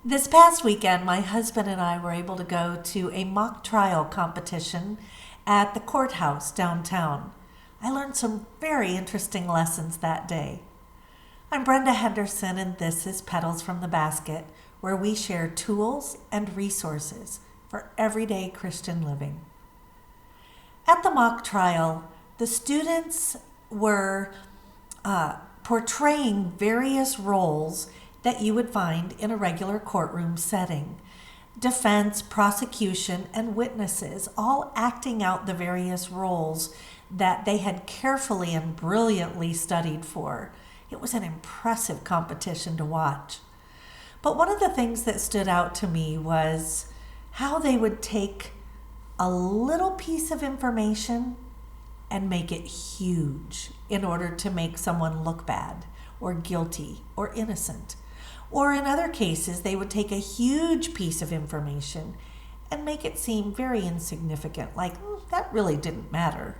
This past weekend, my husband and I were able to go to a mock trial competition at the courthouse downtown. I learned some very interesting lessons that day. I'm Brenda Henderson, and this is Petals from the Basket, where we share tools and resources for everyday Christian living. At the mock trial, the students were portraying various roles that you would find in a regular courtroom setting. Defense, prosecution, and witnesses all acting out the various roles that they had carefully and brilliantly studied for. It was an impressive competition to watch. But one of the things that stood out to me was how they would take a little piece of information and make it huge in order to make someone look bad or guilty or innocent. Or in other cases, they would take a huge piece of information and make it seem very insignificant, like that really didn't matter.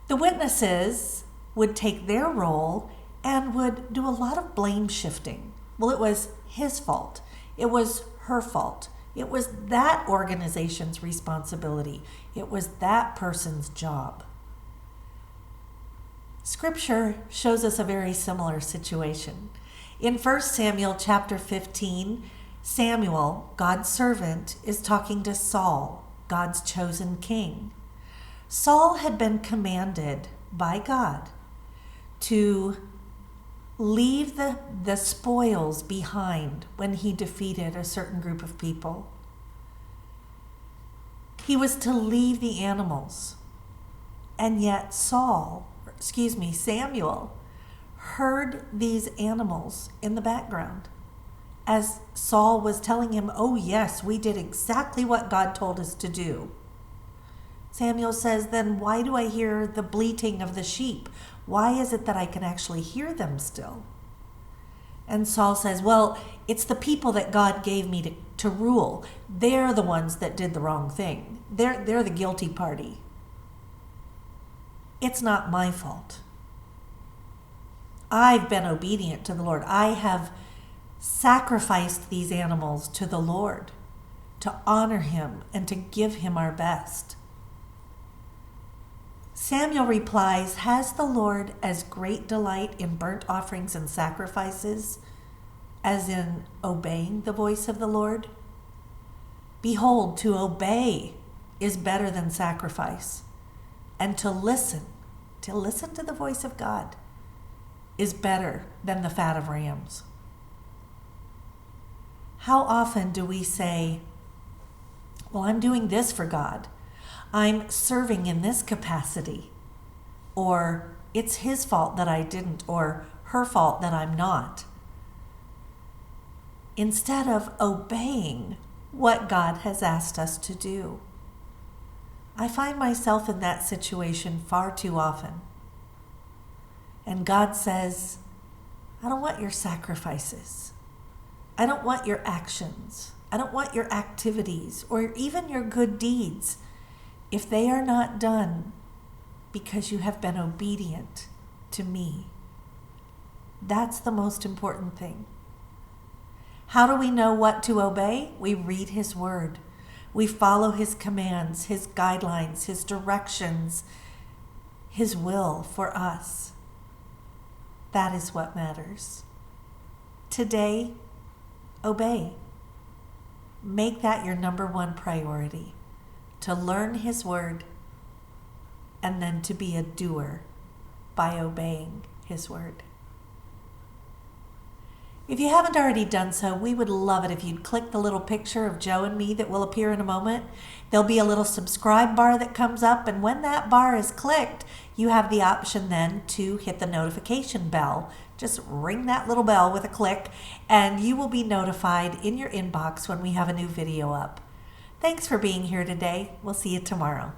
The witnesses would take their role and would do a lot of blame shifting. Well, it was his fault. It was her fault. It was that organization's responsibility. It was that person's job. Scripture shows us a very similar situation. In 1 Samuel chapter 15, Samuel, God's servant, is talking to Saul, God's chosen king. Saul had been commanded by God to leave the spoils behind when he defeated a certain group of people. He was to leave the animals. And yet Samuel heard these animals in the background as Saul was telling him, oh yes, we did exactly what God told us to do. Samuel says, then why do I hear the bleating of the sheep? Why is it that I can actually hear them still? And Saul says, well, it's the people that God gave me to rule. They're the ones that did the wrong thing. They're the guilty party. It's not my fault. I've been obedient to the Lord. I have sacrificed these animals to the Lord to honor him and to give him our best. Samuel replies, has the Lord as great delight in burnt offerings and sacrifices as in obeying the voice of the Lord? Behold, to obey is better than sacrifice, and to listen to the voice of God is better than the fat of rams. How often do we say, well, I'm doing this for God. I'm serving in this capacity. Or it's his fault that I didn't, or her fault that I'm not. Instead of obeying what God has asked us to do. I find myself in that situation far too often. And God says, I don't want your sacrifices. I don't want your actions. I don't want your activities or even your good deeds if they are not done because you have been obedient to me. That's the most important thing. How do we know what to obey? We read his word. We follow his commands, his guidelines, his directions, his will for us. That is what matters. Today, obey. Make that your number one priority, to learn his word and then to be a doer by obeying his word. If you haven't already done so, we would love it if you'd click the little picture of Joe and me that will appear in a moment. There'll be a little subscribe bar that comes up, and when that bar is clicked, you have the option then to hit the notification bell. Just ring that little bell with a click, and you will be notified in your inbox when we have a new video up. Thanks for being here today. We'll see you tomorrow.